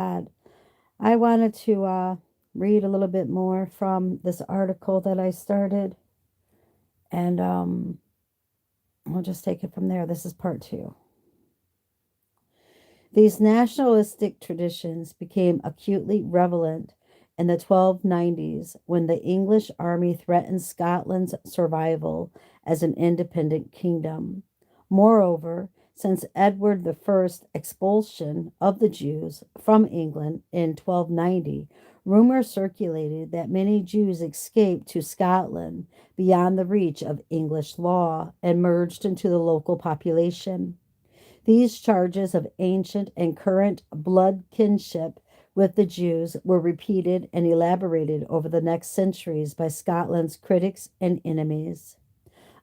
I wanted to read a little bit more from this article that I started, and I'll just take it from there. This is part two. These nationalistic traditions became acutely relevant in the 1290s when the English army threatened Scotland's survival as an independent kingdom. Moreover, since Edward I's expulsion of the Jews from England in 1290, rumors circulated that many Jews escaped to Scotland beyond the reach of English law and merged into the local population. These charges of ancient and current blood kinship with the Jews were repeated and elaborated over the next centuries by Scotland's critics and enemies.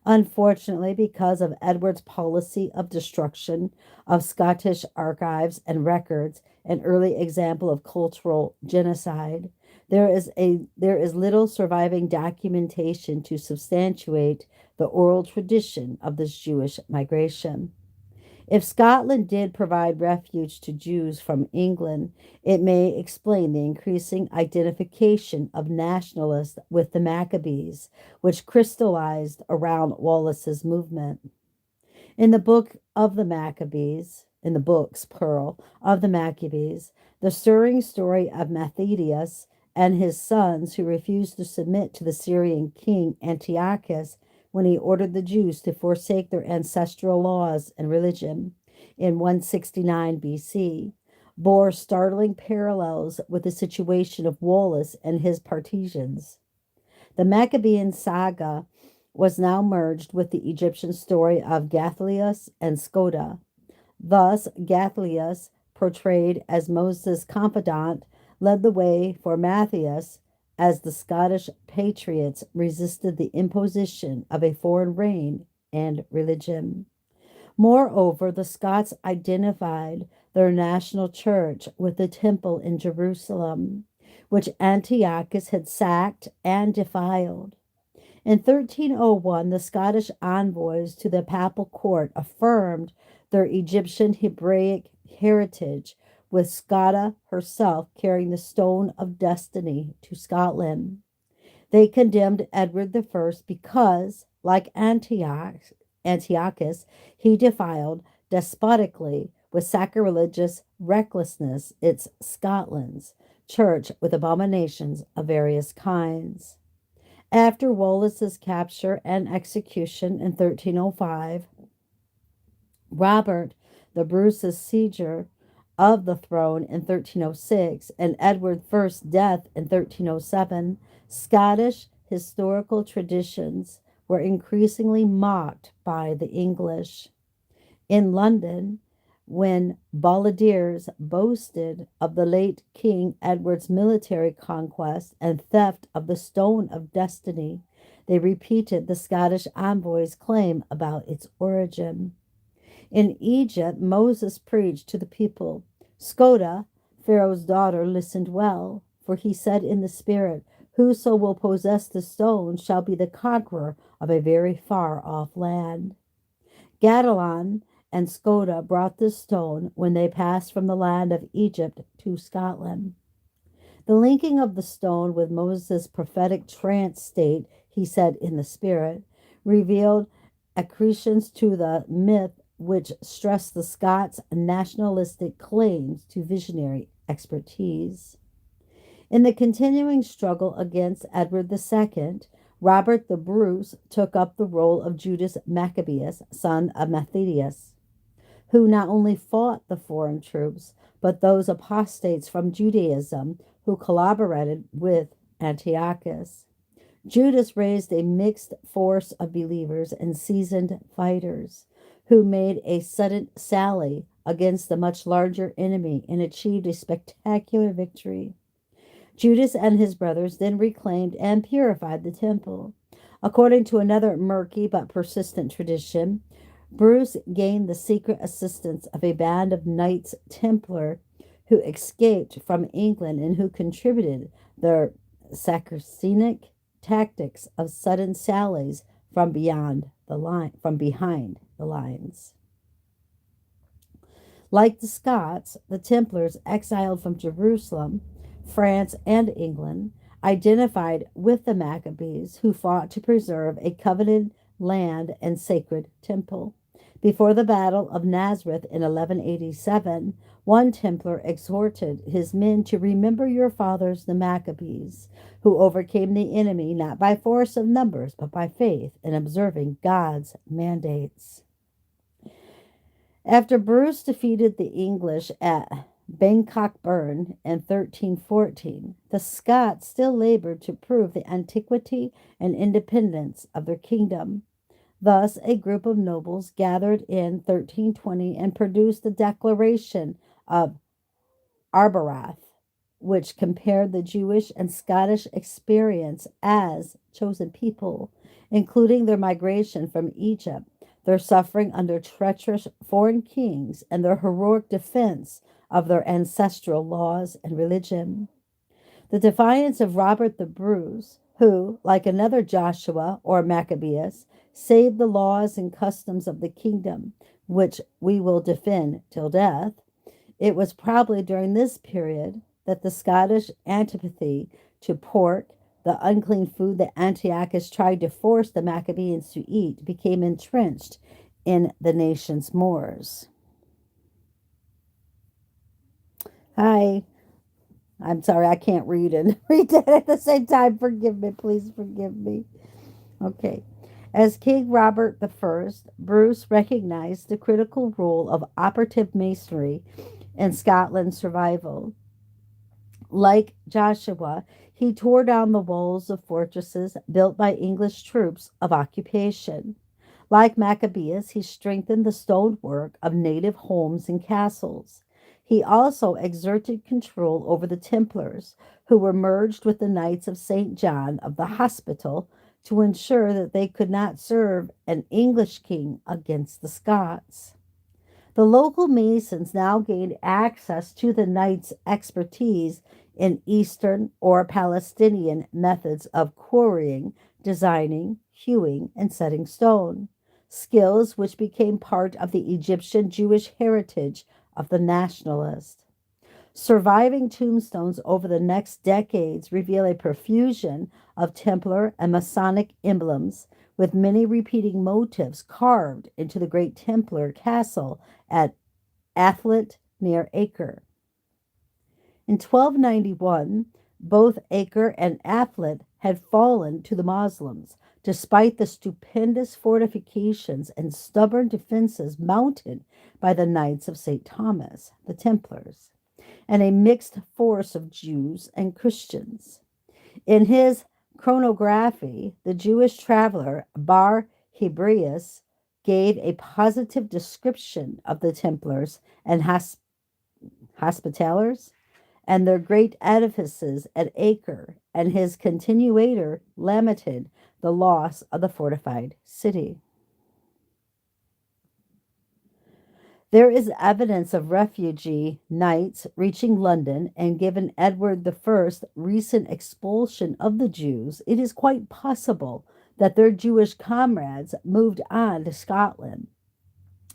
Unfortunately, because of Edward's policy of destruction of Scottish archives and records, an early example of cultural genocide, there is little surviving documentation to substantiate the oral tradition of this Jewish migration. If Scotland did provide refuge to Jews from England, it may explain the increasing identification of nationalists with the Maccabees, which crystallized around Wallace's movement. In the book of the Maccabees, in the books, plural, of the Maccabees, the stirring story of Mattathias and his sons who refused to submit to the Syrian king Antiochus when he ordered the Jews to forsake their ancestral laws and religion in 169 BC, bore startling parallels with the situation of Wallace and his partisans. The Maccabean saga was now merged with the Egyptian story of Gathlius and Scoda. Thus, Gathlius, portrayed as Moses' confidant, led the way for Matthias as the Scottish patriots resisted the imposition of a foreign reign and religion. Moreover, the Scots identified their national church with the temple in Jerusalem, which Antiochus had sacked and defiled. In 1301, the Scottish envoys to the papal court affirmed their Egyptian Hebraic heritage, with Scotta herself carrying the stone of destiny to Scotland. They condemned Edward I because, like Antiochus, he defiled despotically with sacrilegious recklessness its Scotland's church with abominations of various kinds. After Wallace's capture and execution in 1305, Robert the Bruce's seizure of the throne in 1306, and Edward I's death in 1307, Scottish historical traditions were increasingly mocked by the English. In London, when balladeers boasted of the late King Edward's military conquest and theft of the Stone of Destiny, they repeated the Scottish envoy's claim about its origin. In Egypt, Moses preached to the people. Scoda, Pharaoh's daughter, listened well, for he said in the spirit, "Whoso will possess the stone shall be the conqueror of a very far off land." Gadolin and Scoda brought the stone when they passed from the land of Egypt to Scotland. The linking of the stone with Moses' prophetic trance state, he said in the spirit, revealed accretions to the myth which stressed the Scots' nationalistic claims to visionary expertise. In the continuing struggle against Edward II, Robert the Bruce took up the role of Judas Maccabeus, son of Matthias, who not only fought the foreign troops, but those apostates from Judaism who collaborated with Antiochus. Judas raised a mixed force of believers and seasoned fighters who made a sudden sally against the much larger enemy and achieved a spectacular victory. Judas and his brothers then reclaimed and purified the temple. According to another murky but persistent tradition, Bruce gained the secret assistance of a band of Knights Templar who escaped from England and who contributed their Saracenic tactics of sudden sallies from behind the lines. Like the Scots, the Templars exiled from Jerusalem, France, and England identified with the Maccabees who fought to preserve a covenanted land and sacred temple. Before the Battle of Nazareth in 1187, one Templar exhorted his men to remember your fathers, the Maccabees, who overcame the enemy not by force of numbers, but by faith in observing God's mandates. After Bruce defeated the English at Bangkok Burn in 1314, the Scots still labored to prove the antiquity and independence of their kingdom. Thus, a group of nobles gathered in 1320 and produced the Declaration of Arbroath, which compared the Jewish and Scottish experience as chosen people, including their migration from Egypt, their suffering under treacherous foreign kings, and their heroic defense of their ancestral laws and religion. The defiance of Robert the Bruce, who, like another Joshua or Maccabeus, saved the laws and customs of the kingdom, which we will defend till death. It was probably during this period that the Scottish antipathy to pork, the unclean food that Antiochus tried to force the Maccabees to eat, became entrenched in the nation's mores. Hi. I'm sorry, I can't read and read that at the same time. Forgive me, please forgive me. Okay. As King Robert I, Bruce recognized the critical role of operative masonry in Scotland's survival. Like Joshua, he tore down the walls of fortresses built by English troops of occupation. Like Maccabeus, he strengthened the stonework of native homes and castles. He also exerted control over the Templars, who were merged with the Knights of St. John of the Hospital to ensure that they could not serve an English king against the Scots. The local Masons now gained access to the Knights' expertise in Eastern or Palestinian methods of quarrying, designing, hewing, and setting stone, skills which became part of the Egyptian Jewish heritage of the nationalist. Surviving tombstones over the next decades reveal a profusion of Templar and Masonic emblems, with many repeating motifs carved into the great Templar castle at Athlet near Acre. In 1291, both Acre and Athlet had fallen to the Muslims, despite the stupendous fortifications and stubborn defenses mounted by the Knights of St. Thomas, the Templars, and a mixed force of Jews and Christians. In his chronography, the Jewish traveler Bar Hebraeus gave a positive description of the Templars and Hospitallers and their great edifices at Acre, and his continuator lamented the loss of the fortified city. There is evidence of refugee knights reaching London, and given Edward I's recent expulsion of the Jews, it is quite possible that their Jewish comrades moved on to Scotland.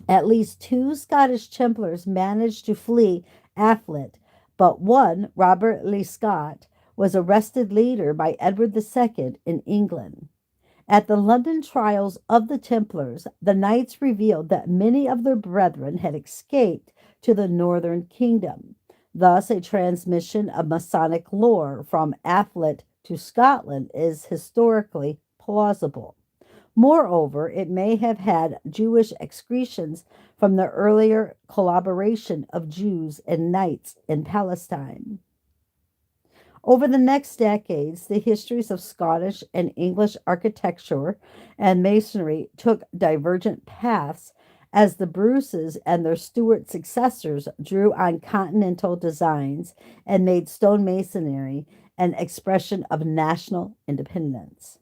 At least 2 Scottish Templars managed to flee Athlet, but one, Robert le Scot, was arrested later by Edward II in England. At the London trials of the Templars, the knights revealed that many of their brethren had escaped to the northern kingdom. Thus, a transmission of Masonic lore from Athlet to Scotland is historically plausible. Moreover, it may have had Jewish excretions from the earlier collaboration of Jews and knights in Palestine. Over the next decades, the histories of Scottish and English architecture and masonry took divergent paths as the Bruces and their Stuart successors drew on continental designs and made stonemasonry an expression of national independence.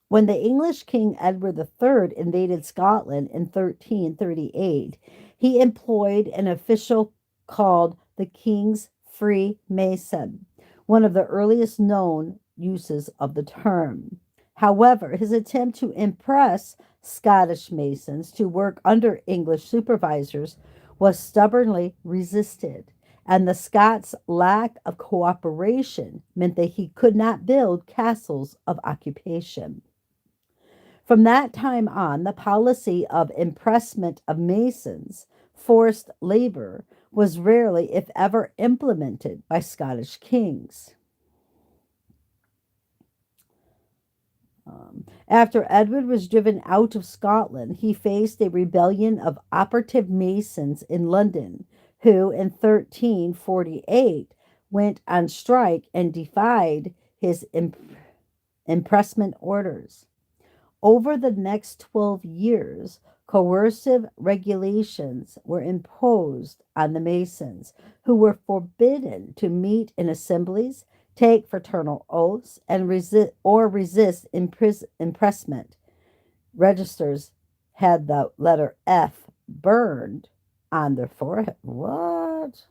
When the English King Edward III invaded Scotland in 1338, he employed an official called the King's Freemason, one of the earliest known uses of the term. However, his attempt to impress Scottish Masons to work under English supervisors was stubbornly resisted, and the Scots' lack of cooperation meant that he could not build castles of occupation. From that time on, the policy of impressment of masons, forced labor, was rarely, if ever, implemented by Scottish kings. After Edward was driven out of Scotland, he faced a rebellion of operative masons in London, who in 1348 went on strike and defied his impressment orders. Over the next 12 years, coercive regulations were imposed on the Masons, who were forbidden to meet in assemblies, take fraternal oaths, and resist impressment. Registers had the letter F burned on their forehead. What?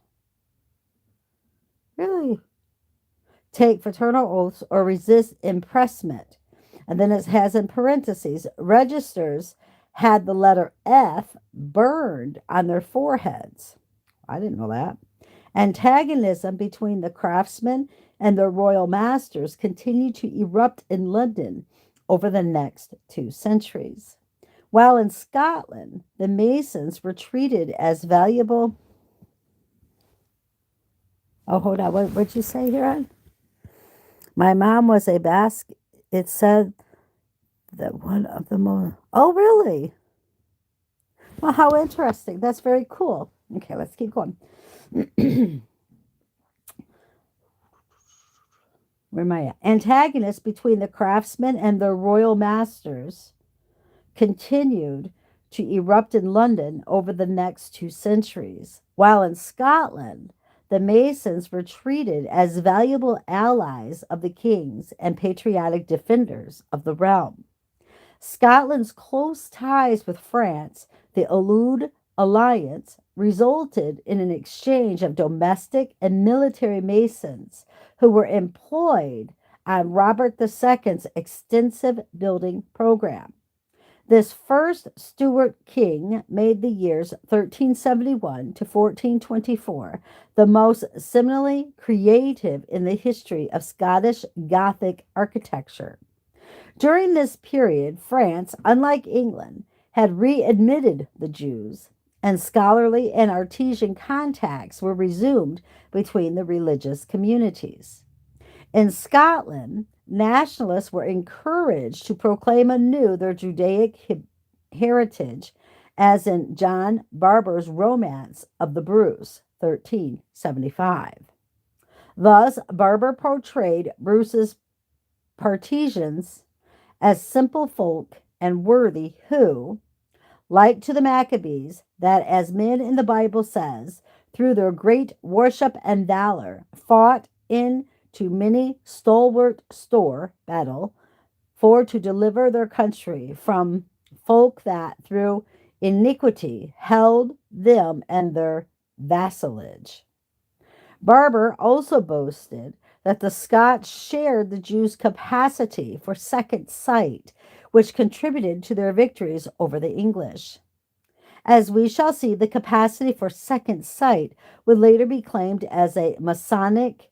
Really? Take fraternal oaths or resist impressment. And then it has in parentheses, registers had the letter F burned on their foreheads. I didn't know that. Antagonism between the craftsmen and their royal masters continued to erupt in London over the next 2 centuries. While in Scotland, the Masons were treated as valuable. Oh, hold on. What'd you say here? My mom was a basket. It said that one of the most. Oh, really? Well, how interesting. That's very cool. Okay, let's keep going. Where am I at? Antagonists between the craftsmen and their royal masters continued to erupt in London over the next 2 centuries. While in Scotland, the Masons were treated as valuable allies of the kings and patriotic defenders of the realm. Scotland's close ties with France, the Allied Alliance, resulted in an exchange of domestic and military Masons who were employed on Robert II's extensive building program. This first Stuart king made the years 1371 to 1424 the most seminally creative in the history of Scottish Gothic architecture. During this period, France, unlike England, had readmitted the Jews, and scholarly and artisan contacts were resumed between the religious communities. In Scotland, nationalists were encouraged to proclaim anew their Judaic heritage, as in John Barber's Romance of the Bruce, 1375. Thus, Barber portrayed Bruce's partisans as simple folk and worthy who, like to the Maccabees, that as men in the Bible says, through their great worship and valor, fought into many stalwart store battle for to deliver their country from folk that through iniquity held them and their vassalage. Barber also boasted that the Scots shared the Jews' capacity for second sight, which contributed to their victories over the English. As we shall see, the capacity for second sight would later be claimed as a Masonic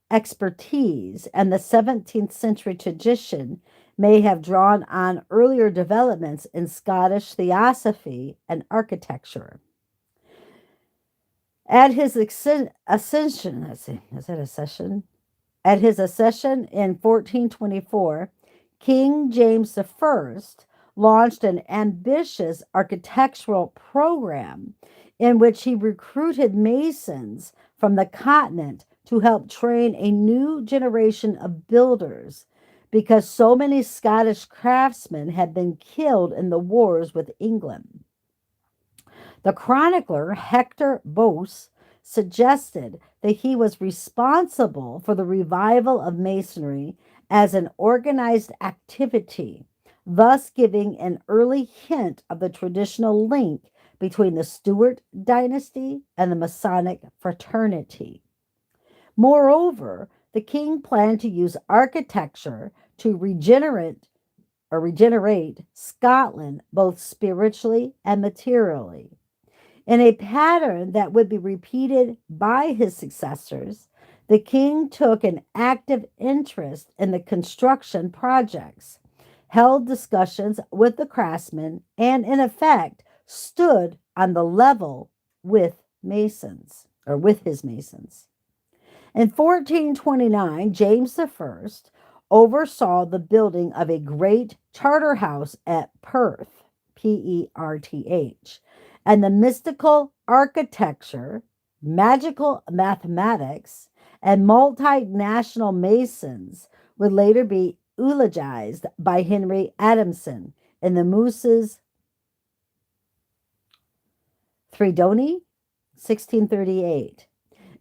expertise, and the 17th century tradition may have drawn on earlier developments in Scottish theosophy and architecture. At his ascension, let's see, is it accession? At his accession in 1424, King James I launched an ambitious architectural program in which he recruited masons from the continent to help train a new generation of builders, because so many Scottish craftsmen had been killed in the wars with England. The chronicler Hector Bose suggested that he was responsible for the revival of Masonry as an organized activity, thus giving an early hint of the traditional link between the Stuart dynasty and the Masonic fraternity. Moreover, the king planned to use architecture to regenerate Scotland both spiritually and materially. In a pattern that would be repeated by his successors, the king took an active interest in the construction projects, held discussions with the craftsmen, and in effect stood on the level with masons or with his masons. In 1429, James I oversaw the building of a great charter house at Perth, Perth, and the mystical architecture, magical mathematics, and multinational masons would later be eulogized by Henry Adamson in the Moose's Threadoney, 1638.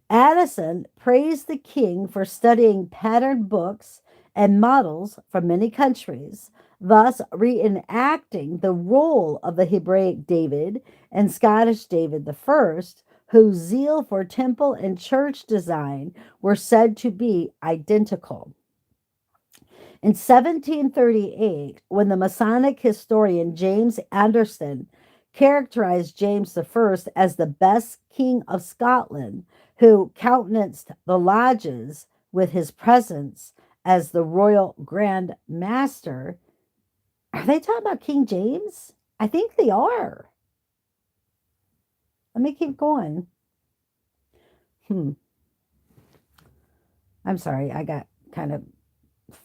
Addison praised the king for studying patterned books and models from many countries, thus reenacting the role of the Hebraic David and Scottish David I, whose zeal for temple and church design were said to be identical. In 1738, when the Masonic historian James Anderson characterized James I as the best king of Scotland, who countenanced the lodges with his presence as the royal grand master, are they talking about King James? I think they are. Let me keep going. I'm sorry, I got kind of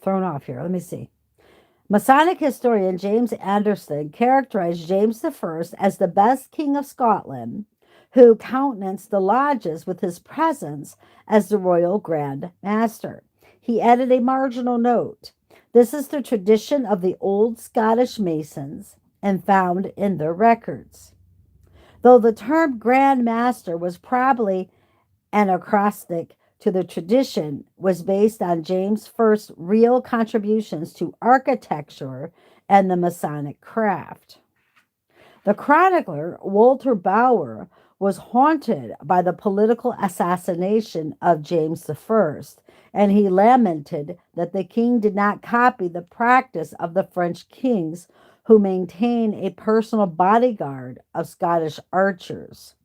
thrown off here. Let me see. Masonic historian James Anderson characterized James I as the best king of Scotland, who countenanced the lodges with his presence as the royal grand master. He added a marginal note. This is the tradition of the old Scottish Masons and found in their records. Though the term grand master was probably anachronistic to the tradition, was based on James I's real contributions to architecture and the Masonic craft. The chronicler Walter Bower was haunted by the political assassination of James I, and he lamented that the king did not copy the practice of the French kings who maintained a personal bodyguard of Scottish archers.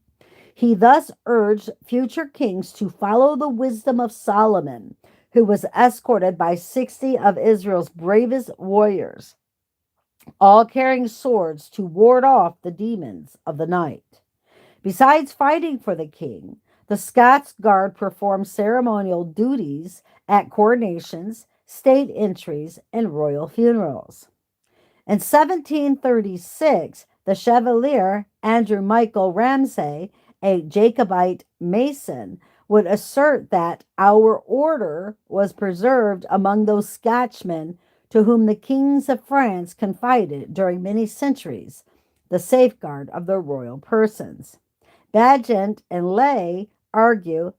He thus urged future kings to follow the wisdom of Solomon, who was escorted by 60 of Israel's bravest warriors, all carrying swords to ward off the demons of the night. Besides fighting for the king, the Scots Guard performed ceremonial duties at coronations, state entries, and royal funerals. In 1736, the Chevalier Andrew Michael Ramsay, a Jacobite Mason, would assert that our order was preserved among those Scotchmen to whom the kings of France confided during many centuries the safeguard of their royal persons. Bagent and Lay argue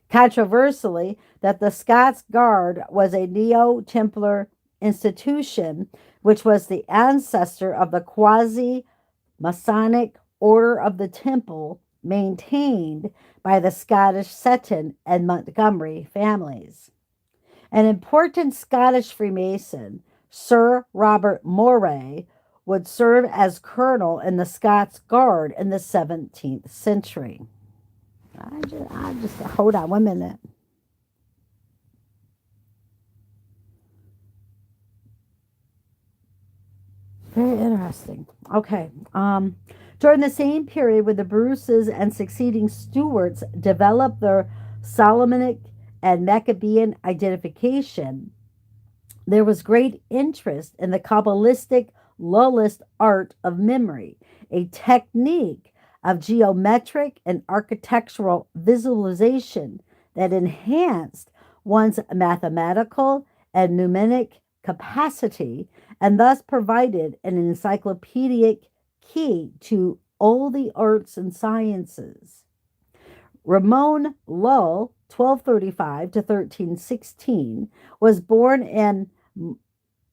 controversially that the Scots Guard was a Neo-Templar institution, which was the ancestor of the quasi-Masonic Order of the Temple maintained by the Scottish Seton and Montgomery families. An important Scottish Freemason, Sir Robert Moray, would serve as colonel in the Scots Guard in the 17th century. I just hold on 1 minute. Very interesting. Okay. During the same period, when the Bruces and succeeding Stuarts developed their Solomonic and Maccabean identification, there was great interest in the Kabbalistic Lullist art of memory, a technique of geometric and architectural visualization that enhanced one's mathematical and mnemonic capacity and thus provided an encyclopedic key to all the arts and sciences. Ramon Lull, 1235 to 1316, was born in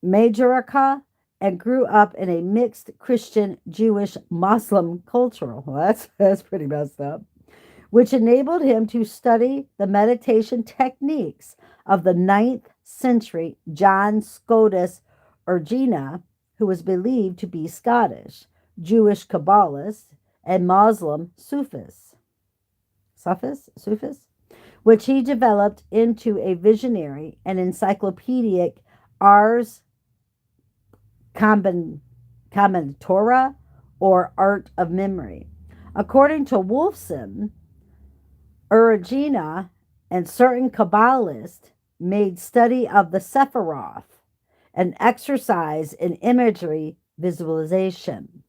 Majorca and grew up in a mixed Christian, Jewish, Muslim culture. Well, that's pretty messed up, which enabled him to study the meditation techniques of the 9th century John Scotus Ergena, who was believed to be Scottish. Jewish Kabbalists, and Muslim Sufis, which he developed into a visionary and encyclopedic Ars Combinatora, or art of memory. According to Wolfson, Uragina and certain Kabbalists made study of the Sephiroth an exercise in imagery visualization.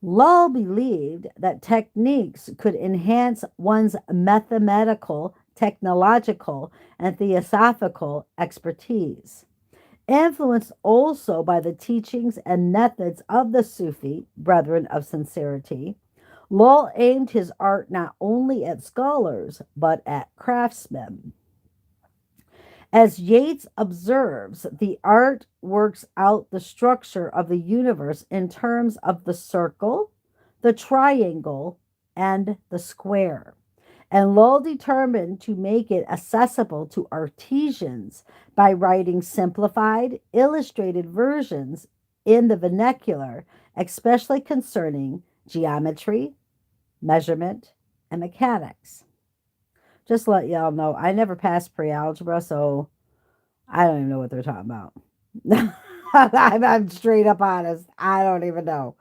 Lull believed that techniques could enhance one's mathematical, technological, and theosophical expertise. Influenced also by the teachings and methods of the Sufi Brethren of Sincerity, Lull aimed his art not only at scholars, but at craftsmen. As Yeats observes, the art works out the structure of the universe in terms of the circle, the triangle, and the square. And Lull determined to make it accessible to artisans by writing simplified, illustrated versions in the vernacular, especially concerning geometry, measurement, and mechanics. Just to let y'all know, I never passed pre-algebra, so I don't even know what they're talking about. I'm straight up honest. I don't even know.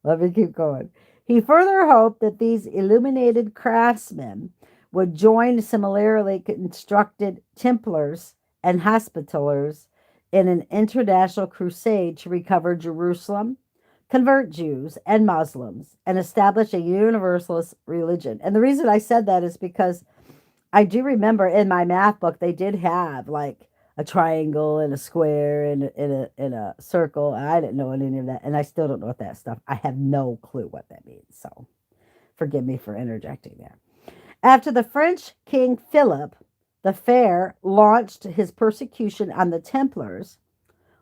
Let me keep going. He further hoped that these illuminated craftsmen would join similarly constructed Templars and Hospitallers in an international crusade to recover Jerusalem, convert Jews and Muslims, and establish a universalist religion. And the reason I said that is because I do remember in my math book they did have like a triangle and a square and a circle. I didn't know any of that, and I still don't know what that stuff. I have no clue what that means. So, forgive me for interjecting there. After the French King Philip the Fair launched his persecution on the Templars,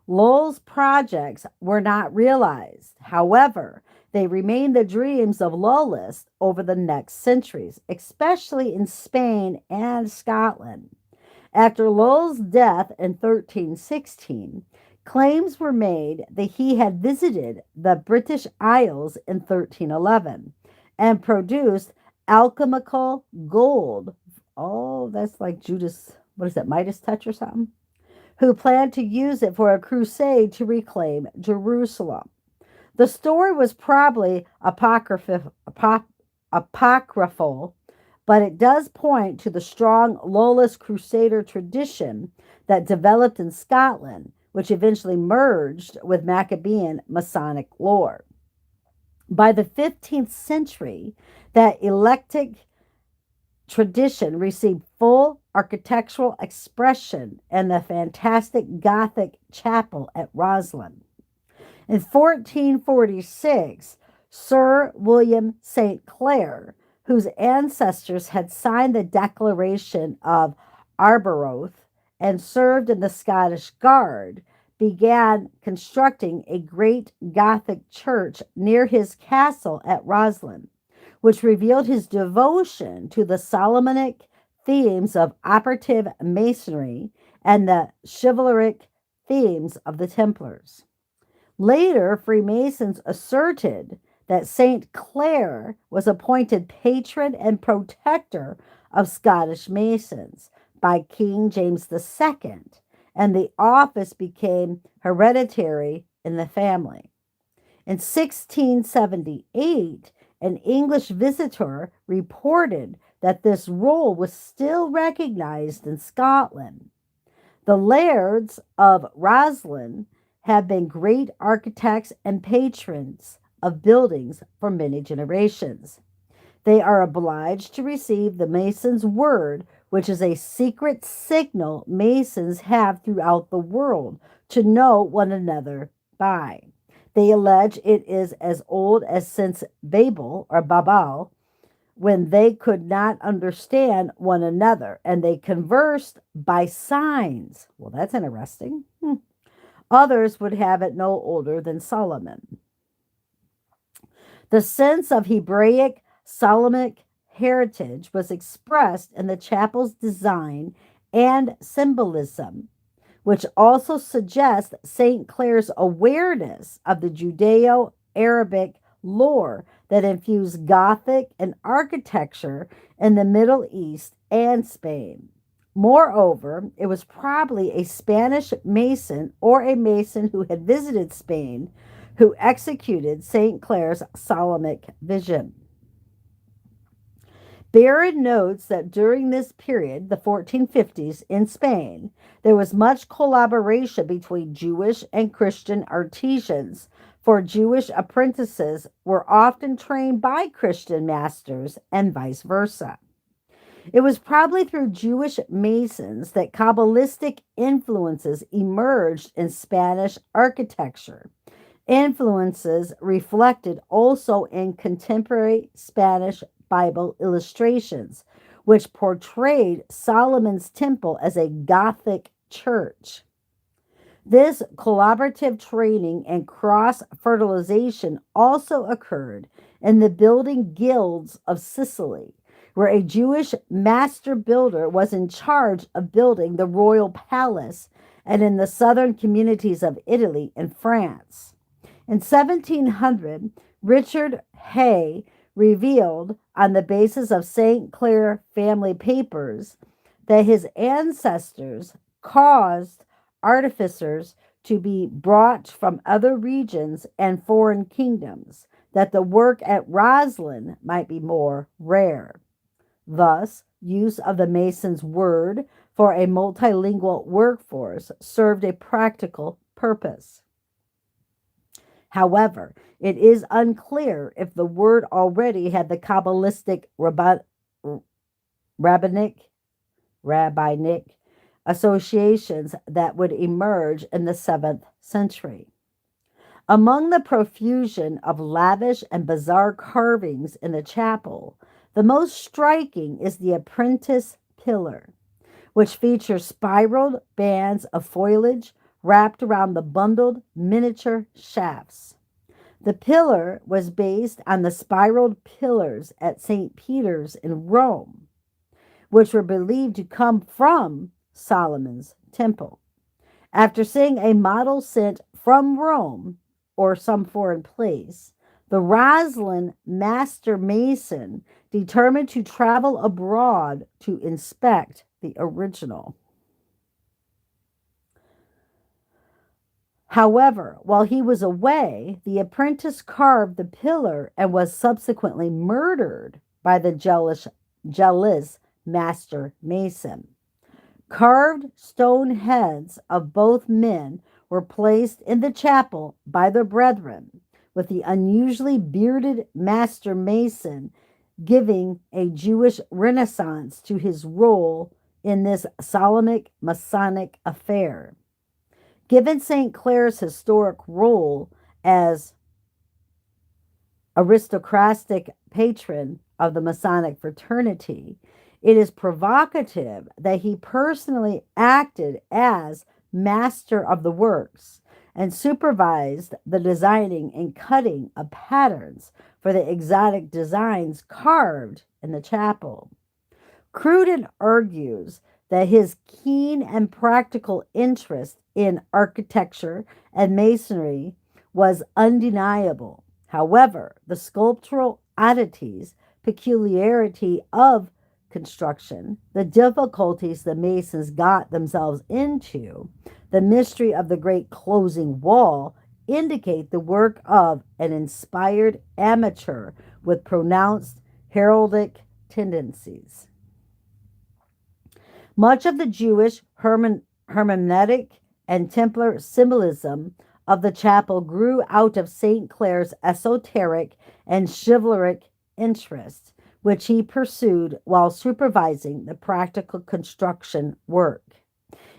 Lull's projects were not realized. However, they remained the dreams of Lullists over the next centuries, especially in Spain and Scotland. After Lull's death in 1316, claims were made that he had visited the British Isles in 1311 and produced alchemical gold. Oh, that's like Judas, what is that, Midas touch or something? Who planned to use it for a crusade to reclaim Jerusalem. The story was probably apocryphal, but it does point to the strong Loyalist Crusader tradition that developed in Scotland, which eventually merged with Maccabean Masonic lore. By the 15th century, that eclectic tradition received full architectural expression in the fantastic Gothic chapel at Roslin. In 1446, Sir William St. Clair, whose ancestors had signed the Declaration of Arbroath and served in the Scottish Guard, began constructing a great Gothic church near his castle at Roslin, which revealed his devotion to the Solomonic themes of operative masonry and the chivalric themes of the Templars. Later, Freemasons asserted that St. Clair was appointed patron and protector of Scottish Masons by King James II, and the office became hereditary in the family. In 1678, an English visitor reported that this role was still recognized in Scotland. The lairds of Roslin have been great architects and patrons of buildings for many generations. They are obliged to receive the Mason's word, which is a secret signal Masons have throughout the world to know one another by. They allege it is as old as since Babel or Babel, when they could not understand one another and they conversed by signs. Well, that's interesting. Others would have it no older than Solomon. The sense of Hebraic Solomonic heritage was expressed in the chapel's design and symbolism, which also suggests St. Clair's awareness of the Judeo Arabic lore that infused Gothic and architecture in the Middle East and Spain. Moreover, it was probably a Spanish mason or a mason who had visited Spain who executed St. Clare's Solomonic vision. Barron notes that during this period, the 1450s, in Spain, there was much collaboration between Jewish and Christian artisans, for Jewish apprentices were often trained by Christian masters and vice versa. It was probably through Jewish masons that Kabbalistic influences emerged in Spanish architecture, influences reflected also in contemporary Spanish Bible illustrations, which portrayed Solomon's temple as a Gothic church. This collaborative training and cross fertilization also occurred in the building guilds of Sicily, where a Jewish master builder was in charge of building the royal palace, and in the southern communities of Italy and France. In 1700, Richard Hay revealed, on the basis of St. Clare family papers, that his ancestors caused artificers to be brought from other regions and foreign kingdoms, that the work at Roslin might be more rare. Thus, use of the mason's word for a multilingual workforce served a practical purpose. However, it is unclear if the word already had the Kabbalistic rabbinic associations that would emerge in the 7th century. Among the profusion of lavish and bizarre carvings in the chapel, the most striking is the apprentice pillar, which features spiraled bands of foliage wrapped around the bundled miniature shafts. The pillar was based on the spiraled pillars at St. Peter's in Rome, which were believed to come from Solomon's temple. After seeing a model sent from Rome or some foreign place, the Roslin master mason determined to travel abroad to inspect the original. However, while he was away, the apprentice carved the pillar and was subsequently murdered by the jealous master mason. Carved stone heads of both men were placed in the chapel by their brethren, with the unusually bearded master mason giving a Jewish renaissance to his role in this Solomonic Masonic affair. Given St. Clare's historic role as aristocratic patron of the Masonic fraternity, it is provocative that he personally acted as master of the works and supervised the designing and cutting of patterns for the exotic designs carved in the chapel. Cruden argues that his keen and practical interest in architecture and masonry was undeniable. However, the sculptural oddities, peculiarity of construction, the difficulties the masons got themselves into, the mystery of the great closing wall indicate the work of an inspired amateur with pronounced heraldic tendencies. Much of the Jewish hermeneutic and Templar symbolism of the chapel grew out of St. Clare's esoteric and chivalric interests, which he pursued while supervising the practical construction work.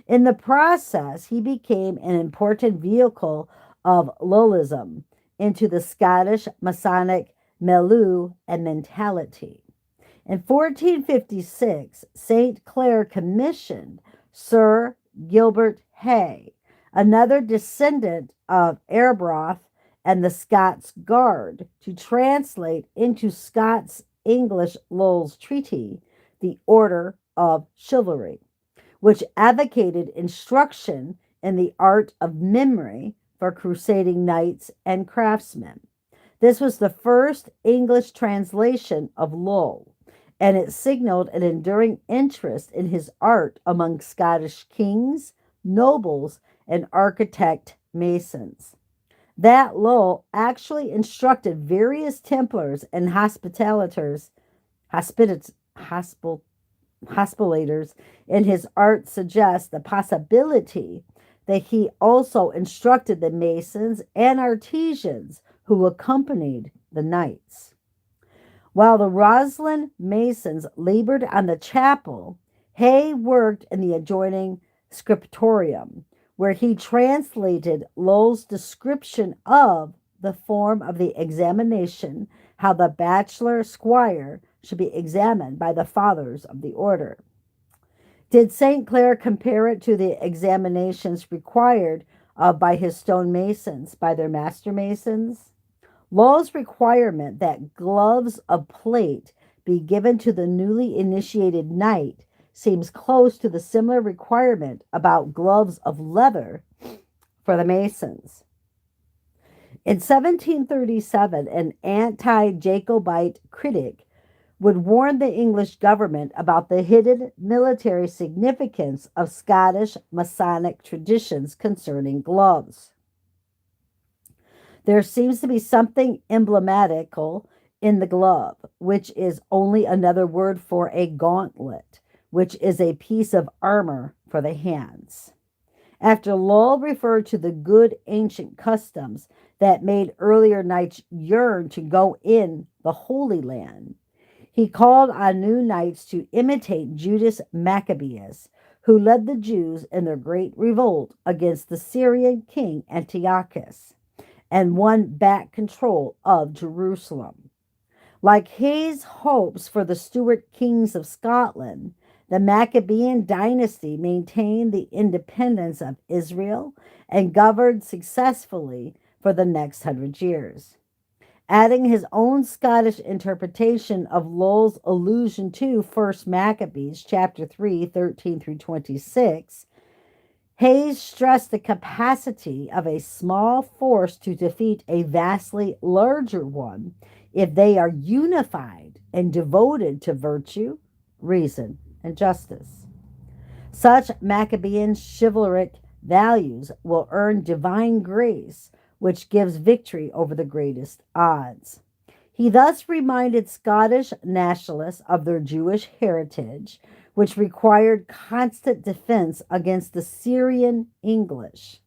In the process, he became an important vehicle of Lollism into the Scottish Masonic milieu and mentality. In 1456, St. Clare commissioned Sir Gilbert Hay, another descendant of Arbroath and the Scots Guard, to translate into Scots English Lowell's treaty, The Order of Chivalry, which advocated instruction in the art of memory for crusading knights and craftsmen. This was the first English translation of Lowell, and it signaled an enduring interest in his art among Scottish kings, nobles, and architect masons. That Lowell actually instructed various Templars and hospit- hospelators in his art suggests the possibility that he also instructed the masons and artisans who accompanied the knights. While the Roslin masons labored on the chapel, Hay worked in the adjoining scriptorium, where he translated Lowell's description of the form of the examination, how the bachelor squire should be examined by the fathers of the order. Did St. Clair compare it to the examinations required by his stonemasons by their master masons? Lowell's requirement that gloves of plate be given to the newly initiated knight seems close to the similar requirement about gloves of leather for the masons. In 1737, an anti-Jacobite critic would warn the English government about the hidden military significance of Scottish Masonic traditions concerning gloves. There seems to be something emblematical in the glove, which is only another word for a gauntlet, which is a piece of armor for the hands. After Lowell referred to the good ancient customs that made earlier knights yearn to go in the Holy Land, he called on new knights to imitate Judas Maccabeus, who led the Jews in their great revolt against the Syrian king Antiochus and won back control of Jerusalem. Like Hay's hopes for the Stuart kings of Scotland, the Maccabean dynasty maintained the independence of Israel and governed successfully for the next 100 years. Adding his own Scottish interpretation of Lowell's allusion to 1 Maccabees chapter 3, 13 through 26, Hayes stressed the capacity of a small force to defeat a vastly larger one if they are unified and devoted to virtue, reason, and justice. Such Maccabean chivalric values will earn divine grace, which gives victory over the greatest odds. He thus reminded Scottish nationalists of their Jewish heritage, which required constant defense against the Syrian English.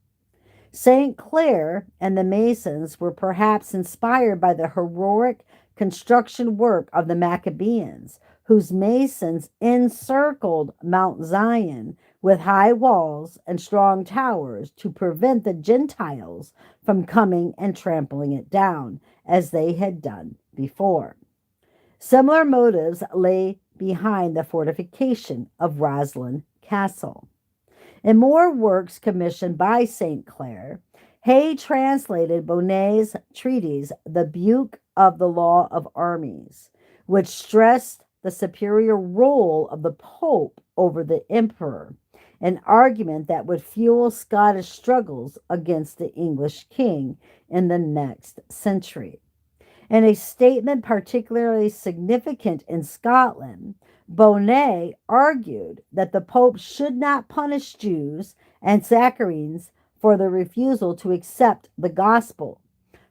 St. Clair and the Masons were perhaps inspired by the heroic construction work of the Maccabeans, whose masons encircled Mount Zion with high walls and strong towers to prevent the Gentiles from coming and trampling it down, as they had done before. Similar motives lay behind the fortification of Roslin Castle. In more works commissioned by St. Clair, Hay translated Bonnet's treatise, The Buke of the Law of Armies, which stressed the superior role of the Pope over the Emperor, an argument that would fuel Scottish struggles against the English king in the next century. In a statement particularly significant in Scotland, Bonnet argued that the Pope should not punish Jews and Zacharenes for their refusal to accept the gospel,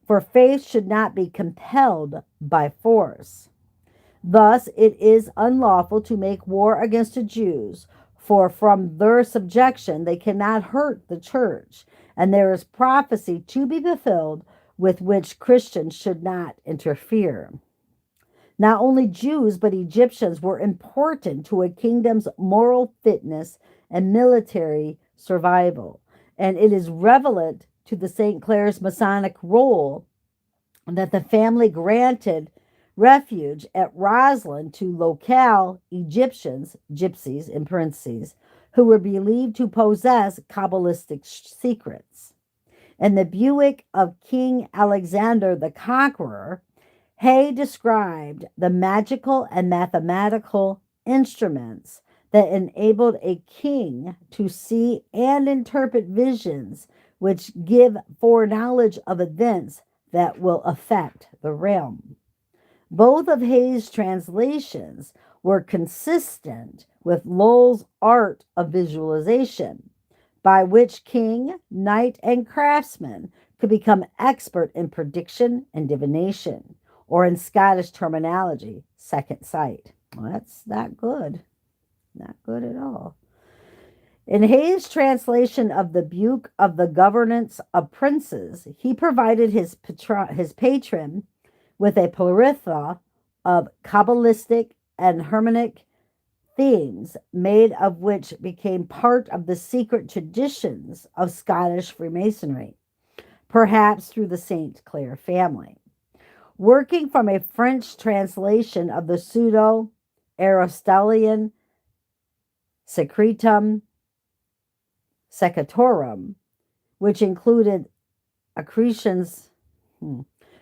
for faith should not be compelled by force. Thus, it is unlawful to make war against the Jews, for from their subjection they cannot hurt the church, and there is prophecy to be fulfilled with which Christians should not interfere. Not only Jews, but Egyptians were important to a kingdom's moral fitness and military survival, and it is relevant to the St. Clair's Masonic role that the family granted refuge at Roslin to locale Egyptians, gypsies in parentheses, who were believed to possess Kabbalistic secrets. In the Buick of King Alexander the Conqueror, Hay described the magical and mathematical instruments that enabled a king to see and interpret visions which give foreknowledge of events that will affect the realm. Both of Hayes' translations were consistent with Lowell's art of visualization, by which king, knight, and craftsman could become expert in prediction and divination, or in Scottish terminology, second sight. Well, that's not good. Not good at all. In Hayes' translation of the Book of the Governance of Princes, he provided his patron with a plethora of Kabbalistic and Hermetic themes, made of which became part of the secret traditions of Scottish Freemasonry, perhaps through the St. Clair family. Working from a French translation of the pseudo Aristotelian Secretum Secatorum, which included accretions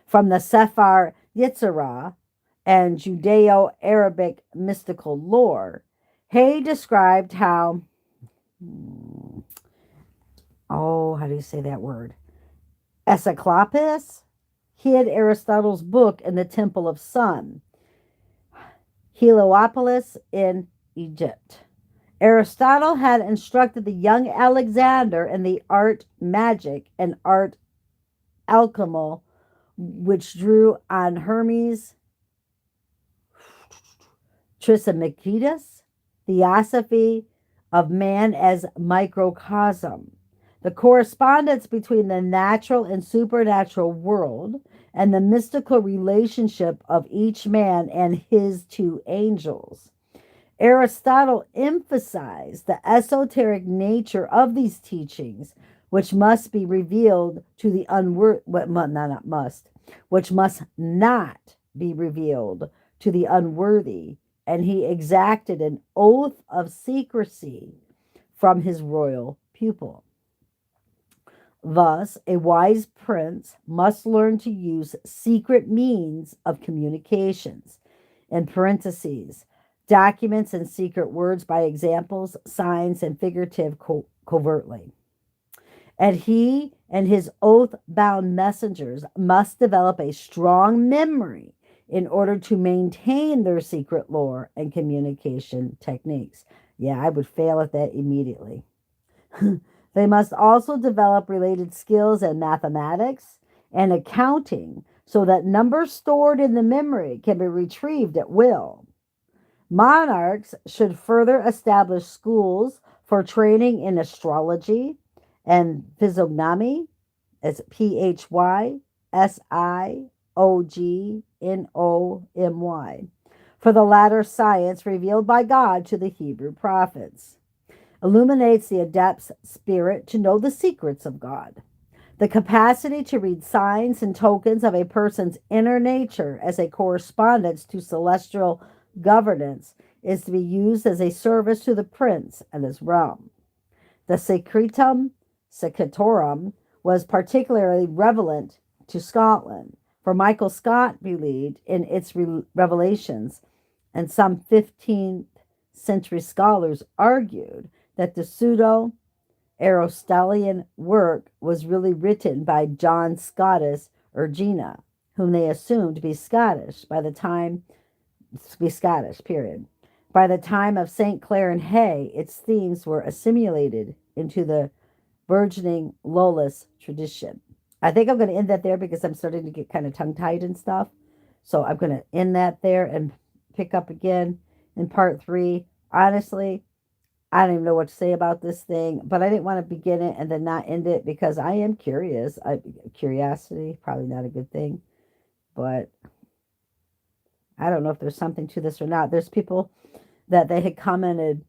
from the Sefer Yetzirah and Judeo-Arabic mystical lore, Hay described how, how do you say that word? Esclapus hid Aristotle's book in the Temple of Sun, Heliopolis in Egypt. Aristotle had instructed the young Alexander in the art magic and art alchemy, which drew on Hermes Trismegistus, theosophy of man as microcosm, the correspondence between the natural and supernatural world, and the mystical relationship of each man and his two angels. Aristotle emphasized the esoteric nature of these teachings, which must be revealed to the which must not be revealed to the unworthy, and he exacted an oath of secrecy from his royal pupil. Thus, a wise prince must learn to use secret means of communications, in parentheses, documents and secret words by examples, signs, and figurative covertly. And he and his oath-bound messengers must develop a strong memory in order to maintain their secret lore and communication techniques. Yeah, I would fail at that immediately. They must also develop related skills in mathematics and accounting so that numbers stored in the memory can be retrieved at will. Monarchs should further establish schools for training in astrology and physiognomy. It's Physiognomy, for the latter science revealed by God to the Hebrew prophets. Illuminates the adept's spirit to know the secrets of God. The capacity to read signs and tokens of a person's inner nature as a correspondence to celestial governance is to be used as a service to the prince and his realm. The Secretum Secatorum was particularly relevant to Scotland, for Michael Scott believed in its revelations, and some 15th century scholars argued that the pseudo-Aristotelian work was really written by John Scotus Ergina, whom they assumed to be Scottish, period. By the time of St. Clair and Hay, its themes were assimilated into the burgeoning Lowellist tradition. I think I'm going to end that there because I'm starting to get kind of tongue-tied and stuff. So I'm going to end that there and pick up again in part 3. Honestly, I don't even know what to say about this thing, but I didn't want to begin it and then not end it because I am curious. Curiosity, probably not a good thing, but I don't know if there's something to this or not. There's people that they had commented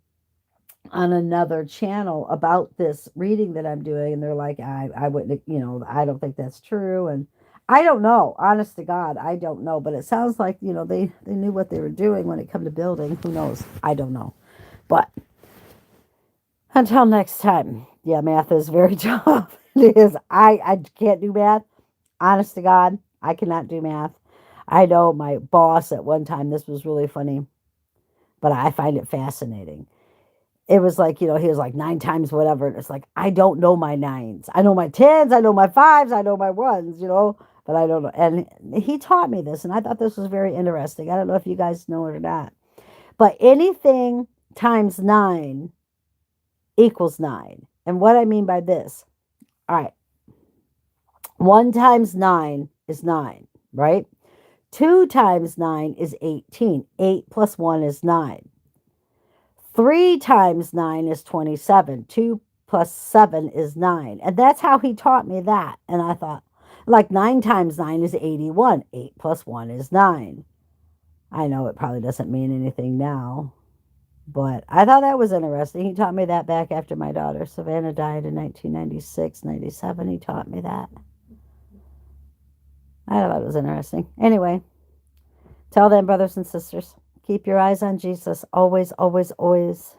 on another channel about this reading that I'm doing, and they're like, I wouldn't, I don't think that's true. And I don't know, honest to God, I don't know, but it sounds like, they knew what they were doing when it come to building. Who knows? I don't know. But until next time, yeah, math is very tough. It is. I can't do math. Honest to God, I cannot do math. I know my boss at one time, this was really funny, but I find it fascinating. It was like, he was like 9 times whatever. And it's like, I don't know my 9s. I know my 10s. I know my 5s. I know my 1s, but I don't know. And he taught me this, and I thought this was very interesting. I don't know if you guys know it or not. But anything times 9 equals 9. And what I mean by this, all right, 1 times 9 is 9, right? 2 times 9 is 18. 8 plus 1 is 9. 3 times 9 is 27. 2 plus 7 is 9. And that's how he taught me that. And I thought, like 9 times 9 is 81. 8 plus 1 is 9. I know it probably doesn't mean anything now, but I thought that was interesting. He taught me that back after my daughter Savannah died in 1996, 97. He taught me that. I thought it was interesting. Anyway, tell them, brothers and sisters, keep your eyes on Jesus always, always, always,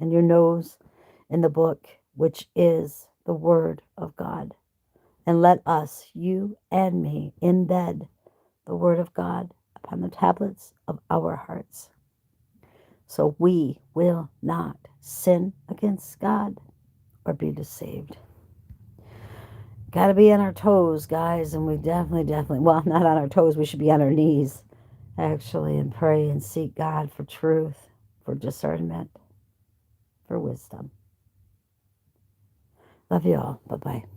and your nose in the book, which is the Word of God. And let us, you and me, embed the Word of God upon the tablets of our hearts, so we will not sin against God or be deceived. Got to be on our toes, guys, and we definitely, well, not on our toes, we should be on our knees, actually, and pray and seek God for truth, for discernment, for wisdom. Love you all. Bye-bye.